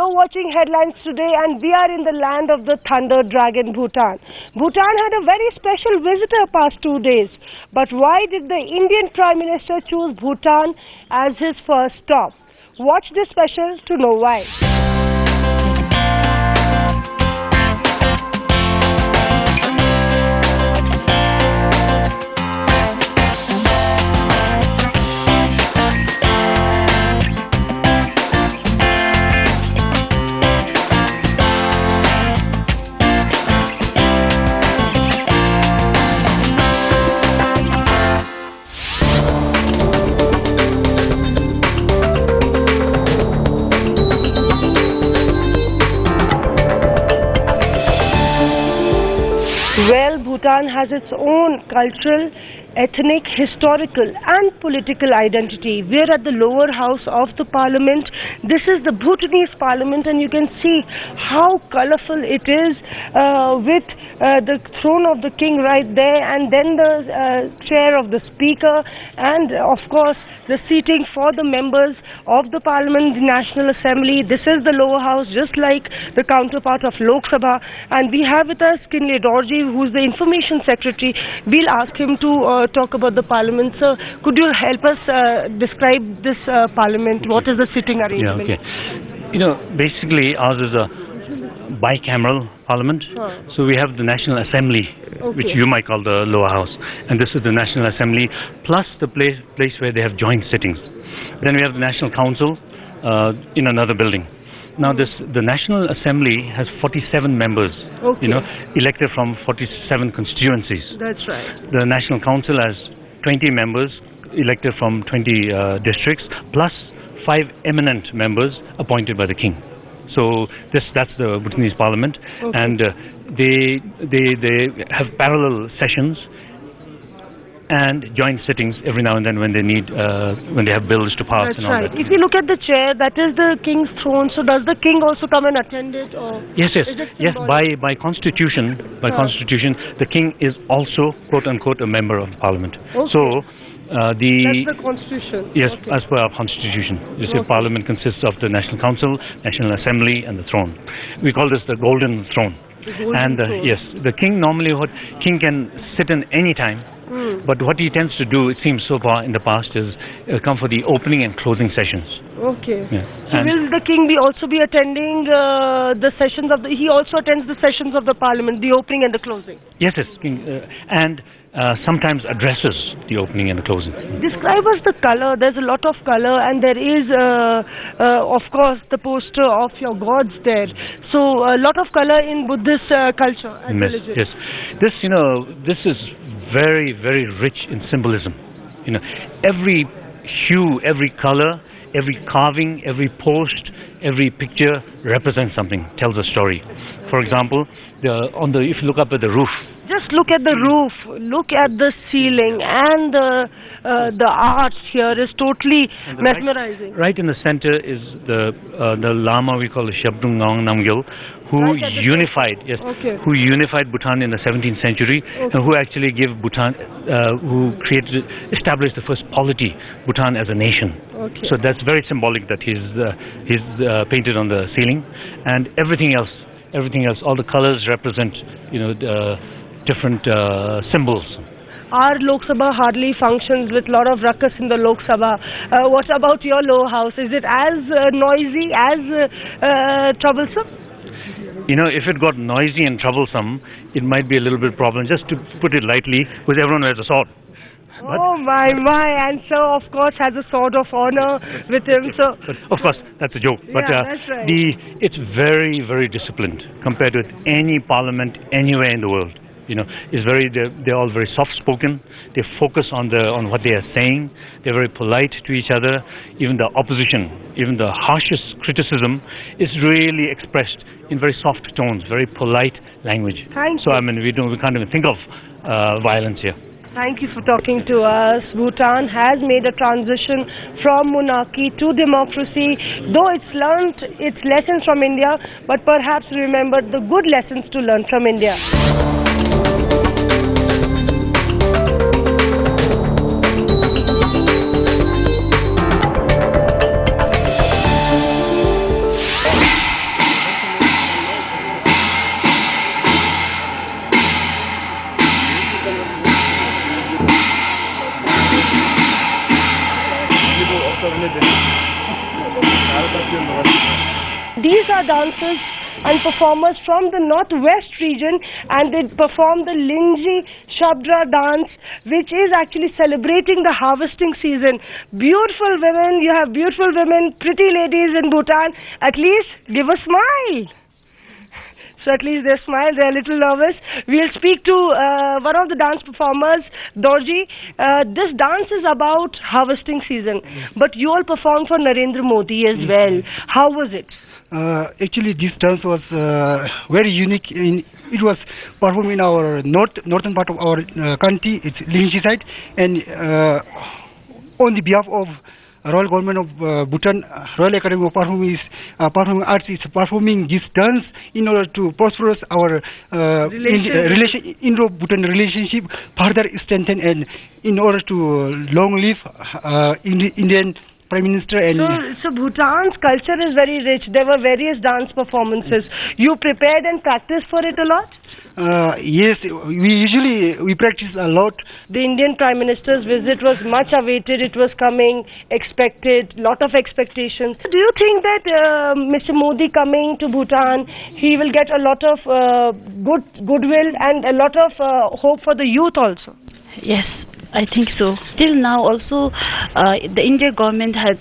You're watching Headlines Today and we are in the land of the Thunder Dragon, Bhutan. Bhutan had a very special visitor past 2 days. But why did the Indian Prime Minister choose Bhutan as his first stop? Watch this special to know why. Well, Bhutan has its own cultural, ethnic, historical and political identity. We are at the lower house of the parliament. This is the Bhutanese Parliament and you can see how colorful it is with the throne of the king right there, and then the chair of the speaker, and of course the seating for the members of the parliament, the National Assembly. This is the lower house, just like the counterpart of Lok Sabha, and we have with us Key Dorjy, who is the information secretary. We'll ask him to talk about the parliament. Sir, could you help us describe this parliament? What is the sitting arrangement? Yeah, okay. You know, basically ours is a bicameral parliament. So we have the National Assembly, which you might call the lower house, and this is the National Assembly plus the place where they have joint sittings. Then we have the National Council in another building. Now the National Assembly has 47 members, you know, elected from 47 constituencies. That's right. The National Council has 20 members elected from 20 districts, plus 5 eminent members appointed by the king. So that's the Bhutanese Parliament, and they have parallel sessions and joint sittings every now and then when they need when they have bills to pass. That's and all right. that. If you look at the chair, that is the king's throne. So does the king also come and attend it, or yes. By constitution, the king is also quote unquote a member of the parliament. So. That's the constitution. Yes, as per our constitution. You see, parliament consists of the National Council, National Assembly and the throne. We call this the golden throne. Throne. Yes, the king normally, king can sit in any time, but what he tends to do, it seems so far in the past, is come for the opening and closing sessions. Okay. Yeah. So will the king also be attending the sessions of he also attends the sessions of the parliament, the opening and the closing? Yes, king, and sometimes addresses the opening and the closing. Describe us the color. There's a lot of color, and there is, of course, the poster of your gods there. So a lot of color in Buddhist culture and religion. Yes, this is very, very rich in symbolism. You know, every hue, every color, every carving, every post, every picture represents something, tells a story. For example, if you look up at the roof. Just look at the roof, look at the ceiling, and the arch here is totally mesmerizing. Right in the center is the Lama we call the Shabdung Ngong Namgyal, who unified Bhutan in the 17th century, and who actually gave Bhutan, established the first polity, Bhutan as a nation. So that's very symbolic that he's painted on the ceiling, and everything else, all the colors represent, different symbols. Our Lok Sabha hardly functions with a lot of ruckus in the Lok Sabha. What about your lower house? Is it as noisy, as troublesome? You know, if it got noisy and troublesome, it might be a little bit problem, just to put it lightly, because everyone wears a sword. Oh my, and so of course has a sword of honor with him. So, but of course, that's a joke. But that's right. It's very, very disciplined compared with any parliament anywhere in the world. You know, they're all very soft-spoken. They focus on what they are saying. They're very polite to each other. Even the opposition, even the harshest criticism, is really expressed in very soft tones, very polite language. So I mean, we can't even think of violence here. Thank you for talking to us. Bhutan has made a transition from monarchy to democracy, though it's learned its lessons from India, but perhaps remembered the good lessons to learn from India. These are dancers and performers from the northwest region, and they perform the Lingji Shabdra dance, which is actually celebrating the harvesting season. Beautiful women, you have beautiful women, pretty ladies in Bhutan. At least give a smile. So at least they smile, they're a little nervous. We'll speak to one of the dance performers, Dorjy. This dance is about harvesting season, but you all performed for Narendra Modi as well. How was it? Actually, this dance was very unique. It was performed in our northern part of our country, it's Lingji side, and on the behalf of Royal Government of Bhutan, Royal Academy of Performing Arts is performing this dance in order to prosper our Indo-Bhutan relationship further strengthen, and in order to long live Indian Prime Minister. And so Bhutan's culture is very rich. There were various dance performances. You prepared and practiced for it a lot? Yes, we practice a lot. The Indian Prime Minister's visit was much awaited. It was coming, expected, lot of expectations. Do you think that Mr. Modi coming to Bhutan, he will get a lot of goodwill and a lot of hope for the youth also? Yes, I think so. Till now also, the Indian government had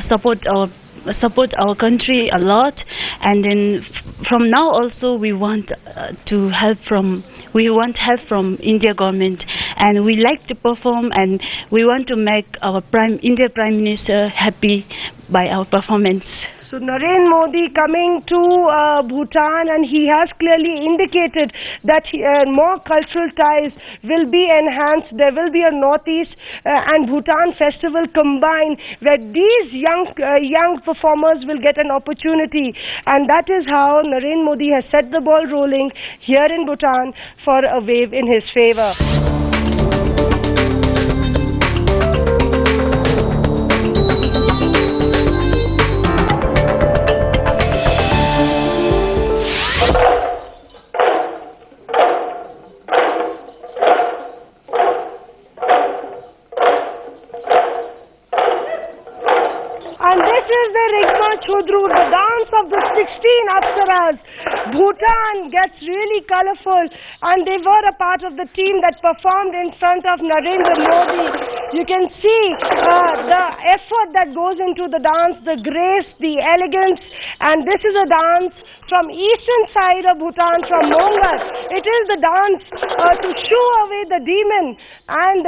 support our country a lot, and then from now also we want help from India government, and we like to perform, and we want to make our Indian Prime Minister happy by our performance. So Narendra Modi coming to Bhutan, and he has clearly indicated that more cultural ties will be enhanced. There will be a Northeast and Bhutan festival combined, where these young performers will get an opportunity, and that is how Narendra Modi has set the ball rolling here in Bhutan for a wave in his favor. The dance of the 16 Apsaras. Bhutan gets really colorful, and they were a part of the team that performed in front of Narendra Modi. You can see the effort that goes into the dance, the grace, the elegance, and this is a dance from eastern side of Bhutan, from Mongat. It is the dance to shoo away the demon, and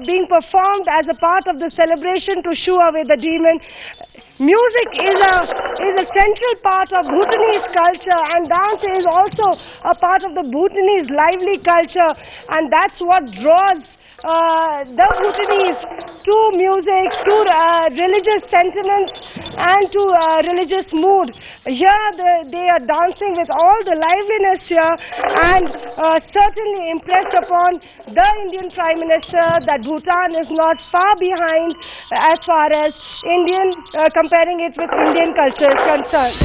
being performed as a part of the celebration to shoo away the demon. Music is a central part of Bhutanese culture, and dance is also a part of the Bhutanese lively culture, and that's what draws the Bhutanese to music, to religious sentiments, and to religious mood. Here they are dancing with all the liveliness here, and certainly impressed upon the Indian Prime Minister that Bhutan is not far behind as far as comparing it with Indian culture is concerned.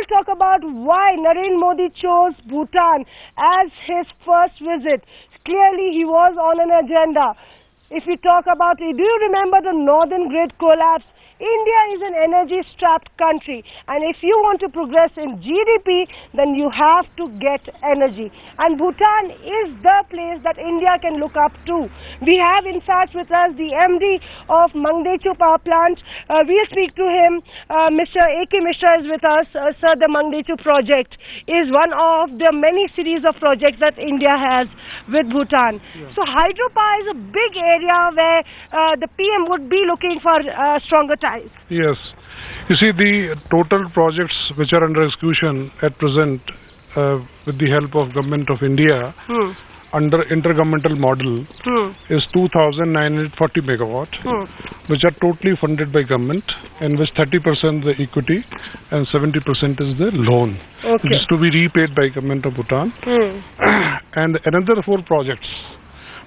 Talk about why Narendra Modi chose Bhutan as his first visit. Clearly he was on an agenda. If we talk about it, do you remember the northern grid collapse? India is an energy-strapped country, and if you want to progress in GDP, then you have to get energy. And Bhutan is the place that India can look up to. We have, in fact, with us the MD of Mangdechu Power Plant. We'll speak to him. Mr. A.K. Mishra is with us. Sir, the Mangdechu project is one of the many series of projects that India has with Bhutan. Yeah. So hydropower is a big area where the PM would be looking for stronger ties. Yes. You see, the total projects which are under execution at present with the help of Government of India under intergovernmental model is 2,940 megawatt, which are totally funded by government, and which 30% the equity and 70% is the loan, which is to be repaid by Government of Bhutan. And another 4 projects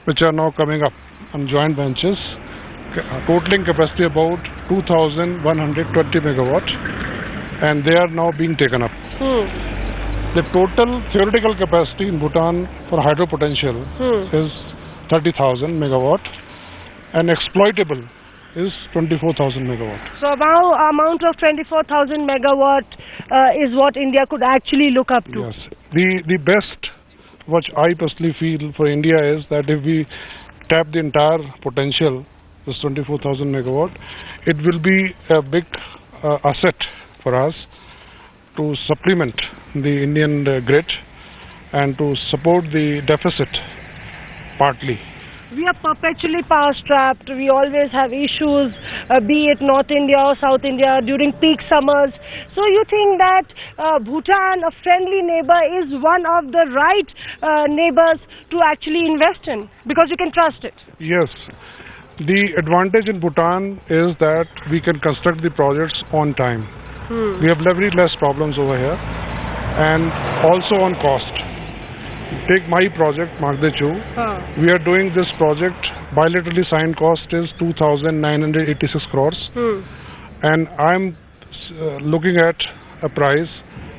which are now coming up on joint ventures, totaling capacity about 2,120 megawatt, and they are now being taken up. The total theoretical capacity in Bhutan for hydro potential is 30,000 megawatt, and exploitable is 24,000 megawatt. So about amount of 24,000 megawatt is what India could actually look up to. Yes. The best, which I personally feel for India, is that if we tap the entire potential, this 24,000 megawatt, it will be a big asset for us to supplement the Indian grid and to support the deficit partly. We are perpetually power strapped. We always have issues, be it North India or South India during peak summers. So you think that Bhutan, a friendly neighbor, is one of the right neighbors to actually invest in, because you can trust it? Yes. The advantage in Bhutan is that we can construct the projects on time. We have very less problems over here, and also on cost. Take my project, Magdechu. We are doing this project, bilaterally signed cost is 2,986 crores. And I'm looking at a price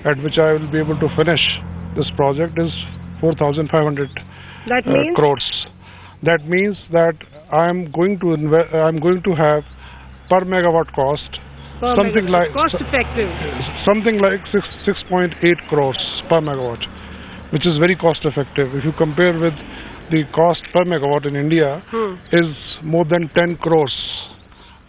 at which I will be able to finish this project is 4,500 crores. That means that I'm going to have per megawatt cost something like cost effective, something like 6.8 crores per megawatt, which is very cost effective. If you compare with the cost per megawatt in India is more than 10 crores,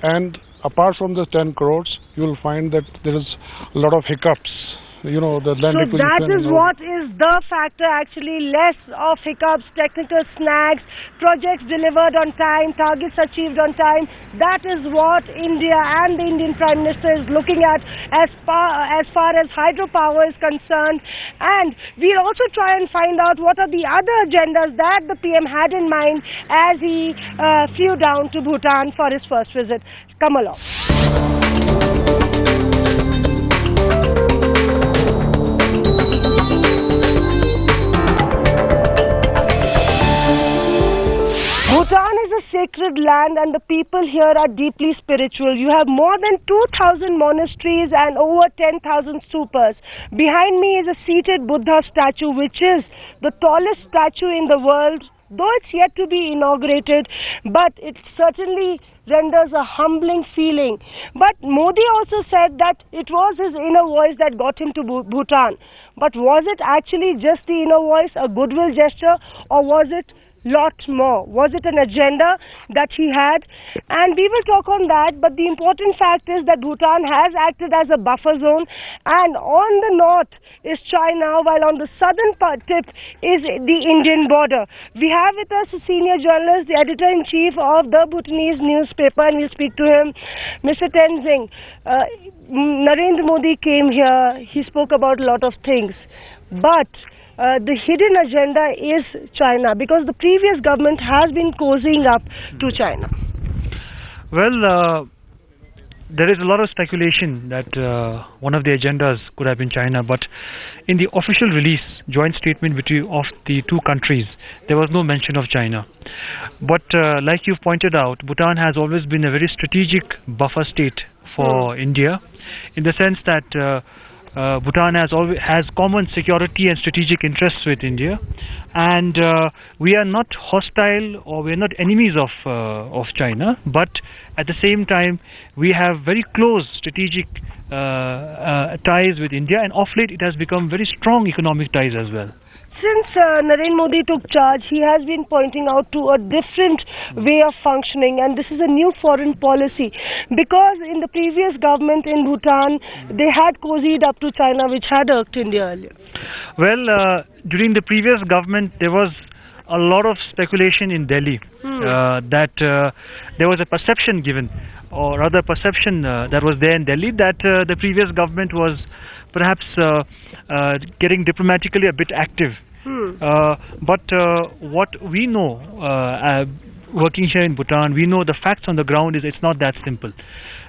and apart from the 10 crores, you will find that there is a lot of hiccups. You know, the land acquisition. So that is what is the factor actually, less of hiccups, technical snags, projects delivered on time, targets achieved on time. That is what India and the Indian Prime Minister is looking at as far as hydropower is concerned. And we'll also try and find out what are the other agendas that the PM had in mind as he flew down to Bhutan for his first visit. Come along. Bhutan is a sacred land and the people here are deeply spiritual. You have more than 2,000 monasteries and over 10,000 stupas. Behind me is a seated Buddha statue, which is the tallest statue in the world, though it's yet to be inaugurated, but it certainly renders a humbling feeling. But Modi also said that it was his inner voice that got him to Bhutan. But was it actually just the inner voice, a goodwill gesture, or was it lot more? Was it an agenda that he had? And we will talk on that, but the important fact is that Bhutan has acted as a buffer zone, and on the north is China, while on the southern tip is the Indian border. We have with us a senior journalist, the editor-in-chief of the Bhutanese newspaper, and we'll speak to him. Mr. Tenzing, Narendra Modi came here, he spoke about a lot of things, but the hidden agenda is China, because the previous government has been cozying up to China. Well, there is a lot of speculation that one of the agendas could have been China, but in the official release, joint statement of the two countries, there was no mention of China. But like you've pointed out, Bhutan has always been a very strategic buffer state for India, in the sense that Bhutan has common security and strategic interests with India, and we are not hostile or we are not enemies of China, but at the same time we have very close strategic ties with India, and of late it has become very strong economic ties as well. Since Narendra Modi took charge, he has been pointing out to a different way of functioning, and this is a new foreign policy, because in the previous government in Bhutan, they had cozied up to China, which had irked India earlier. Well, during the previous government, there was a lot of speculation in Delhi that there was a perception given, or rather perception that was there in Delhi, that the previous government was perhaps getting diplomatically a bit active. But what we know, working here in Bhutan, we know the facts on the ground is it's not that simple.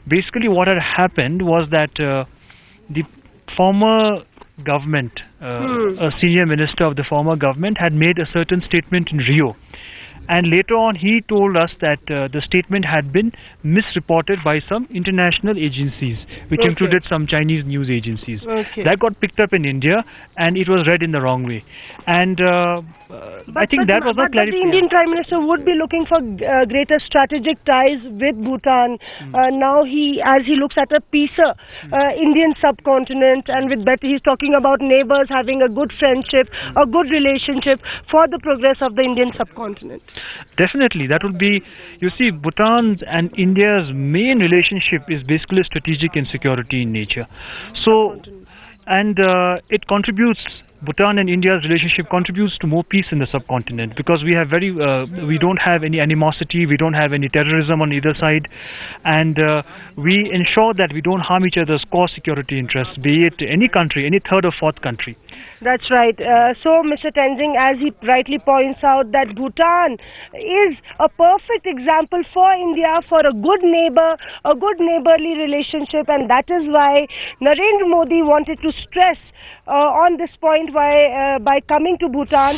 Basically what had happened was that the former government, a senior minister of the former government, had made a certain statement in Rio, and later on he told us that the statement had been misreported by some international agencies, which included some Chinese news agencies. That got picked up in India and it was read in the wrong way, and I think that was not clarified. The Indian Prime Minister would be looking for greater strategic ties with Bhutan. Now as he looks at a peacer Indian subcontinent, and with better, he's talking about neighbors having a good friendship, a good relationship for the progress of the Indian subcontinent. Definitely, that would be, you see, Bhutan's and India's main relationship is basically strategic and security in nature. So, and it contributes, Bhutan and India's relationship contributes to more peace in the subcontinent, because we have we don't have any animosity, we don't have any terrorism on either side, and we ensure that we don't harm each other's core security interests, be it any country, any third or fourth country. That's right. So, Mr. Tenzing, as he rightly points out, that Bhutan is a perfect example for India for a good neighbor, a good neighborly relationship, and that is why Narendra Modi wanted to stress on this point by coming to Bhutan.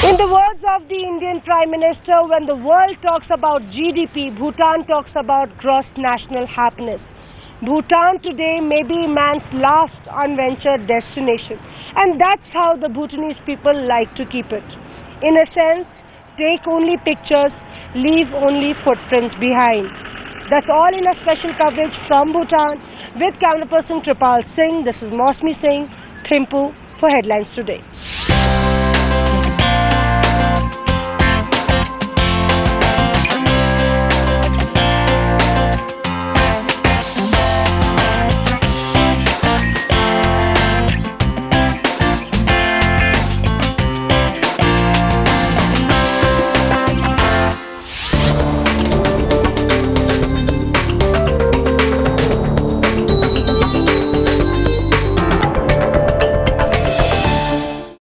In the words of the Indian Prime Minister, when the world talks about GDP, Bhutan talks about gross national happiness. Bhutan today may be man's last unventured destination, and that's how the Bhutanese people like to keep it. In a sense, take only pictures, leave only footprints behind. That's all in a special coverage from Bhutan with camera person Tripal Singh. This is Mosmi Singh, Thimphu for Headlines Today.